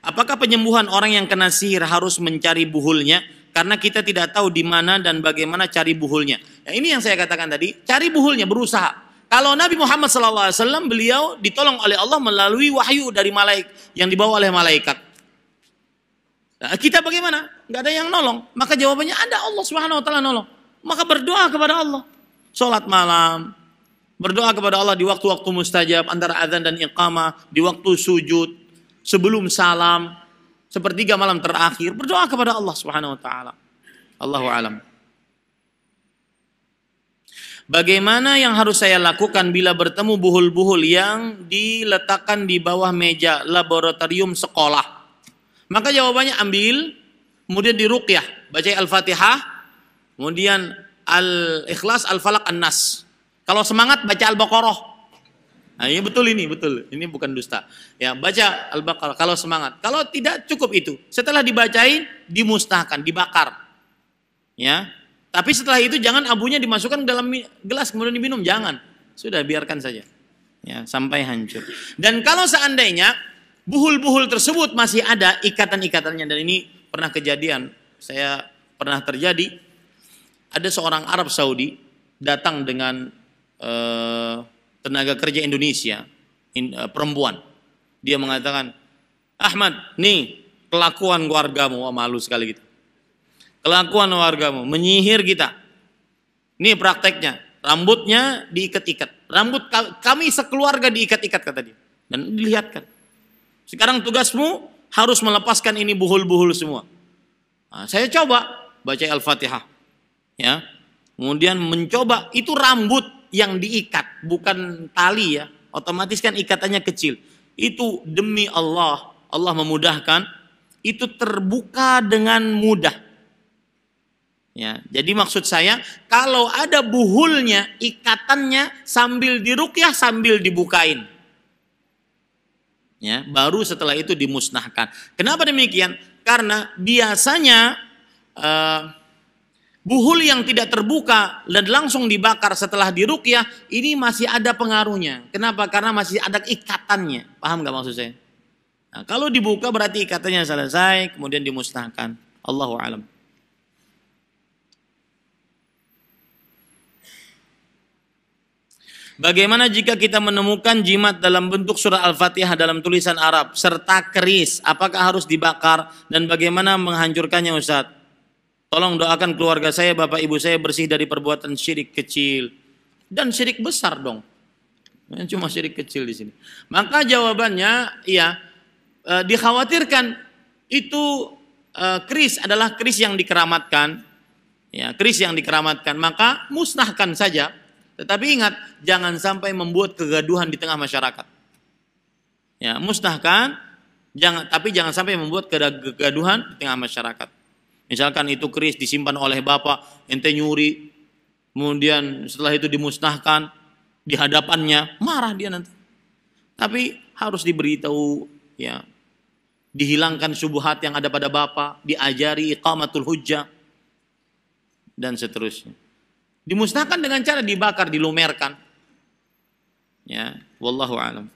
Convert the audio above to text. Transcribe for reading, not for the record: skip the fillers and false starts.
Apakah penyembuhan orang yang kena sihir harus mencari buhulnya? Karena kita tidak tahu di mana dan bagaimana cari buhulnya. Nah, ini yang saya katakan tadi, cari buhulnya, berusaha. Kalau Nabi Muhammad SAW, beliau ditolong oleh Allah melalui wahyu dari malaikat yang dibawa oleh malaikat. Nah, kita bagaimana? Nggak ada yang nolong. Maka jawabannya ada, Allah Subhanahu Wa Taala nolong. Maka berdoa kepada Allah. Salat malam, berdoa kepada Allah di waktu-waktu mustajab antara azan dan iqamah, di waktu sujud, sebelum salam, sepertiga malam terakhir, berdoa kepada Allah Subhanahu Wa Taala. Allahu a'lam. Bagaimana yang harus saya lakukan bila bertemu buhul-buhul yang diletakkan di bawah meja laboratorium sekolah? Maka jawabannya ambil, kemudian diruqyah, baca Al-Fatihah, kemudian Al-Ikhlas, Al-Falaq, An-Nas. Kalau semangat baca Al-Baqarah. Nah, ini betul, ini bukan dusta. Ya, baca Al-Baqarah kalau semangat. Kalau tidak cukup itu. Setelah dibacain, dimusnahkan, dibakar. Ya. Tapi setelah itu jangan abunya dimasukkan dalam gelas kemudian diminum, jangan. Sudah biarkan saja. Ya, sampai hancur. Dan kalau seandainya buhul-buhul tersebut masih ada ikatan-ikatannya, dan ini pernah kejadian, saya pernah terjadi, ada seorang Arab Saudi datang dengan tenaga kerja Indonesia, perempuan. Dia mengatakan, Ahmad, nih kelakuan keluargamu, wah malu sekali gitu. Kelakuan wargamu, menyihir kita. Ini prakteknya, rambutnya diikat-ikat. Rambut kami sekeluarga diikat-ikat, kata dia. Dan dilihatkan. Sekarang tugasmu harus melepaskan ini buhul-buhul semua. Nah, saya coba baca Al-Fatihah. Ya. Kemudian mencoba, itu rambut yang diikat, bukan tali ya. Otomatis kan ikatannya kecil. Itu demi Allah, Allah memudahkan, itu terbuka dengan mudah. Ya, jadi maksud saya kalau ada buhulnya, ikatannya sambil diruqyah sambil dibukain. Ya, baru setelah itu dimusnahkan. Kenapa demikian? Karena biasanya buhul yang tidak terbuka dan langsung dibakar setelah diruqyah ini masih ada pengaruhnya. Kenapa? Karena masih ada ikatannya. Paham nggak maksud saya? Nah, kalau dibuka berarti ikatannya selesai, kemudian dimusnahkan. Allahu a'lam. Bagaimana jika kita menemukan jimat dalam bentuk surah Al-Fatihah dalam tulisan Arab serta keris, apakah harus dibakar dan bagaimana menghancurkannya, Ustaz? Tolong doakan keluarga saya, bapak ibu saya bersih dari perbuatan syirik kecil dan syirik besar dong. Cuma syirik kecil di sini. Maka jawabannya ya, dikhawatirkan itu keris adalah keris yang dikeramatkan. Ya, keris yang dikeramatkan, maka musnahkan saja. Tetapi ingat, jangan sampai membuat kegaduhan di tengah masyarakat. Ya, musnahkan, tapi jangan sampai membuat kegaduhan di tengah masyarakat. Misalkan itu keris disimpan oleh bapak, ente nyuri, kemudian setelah itu dimusnahkan di hadapannya, marah dia nanti. Tapi harus diberitahu, ya, dihilangkan syubhat yang ada pada bapak, diajari iqamatul hujjah, dan seterusnya. Dimusnahkan dengan cara dibakar, dilumerkan. Ya, wallahu a'lam.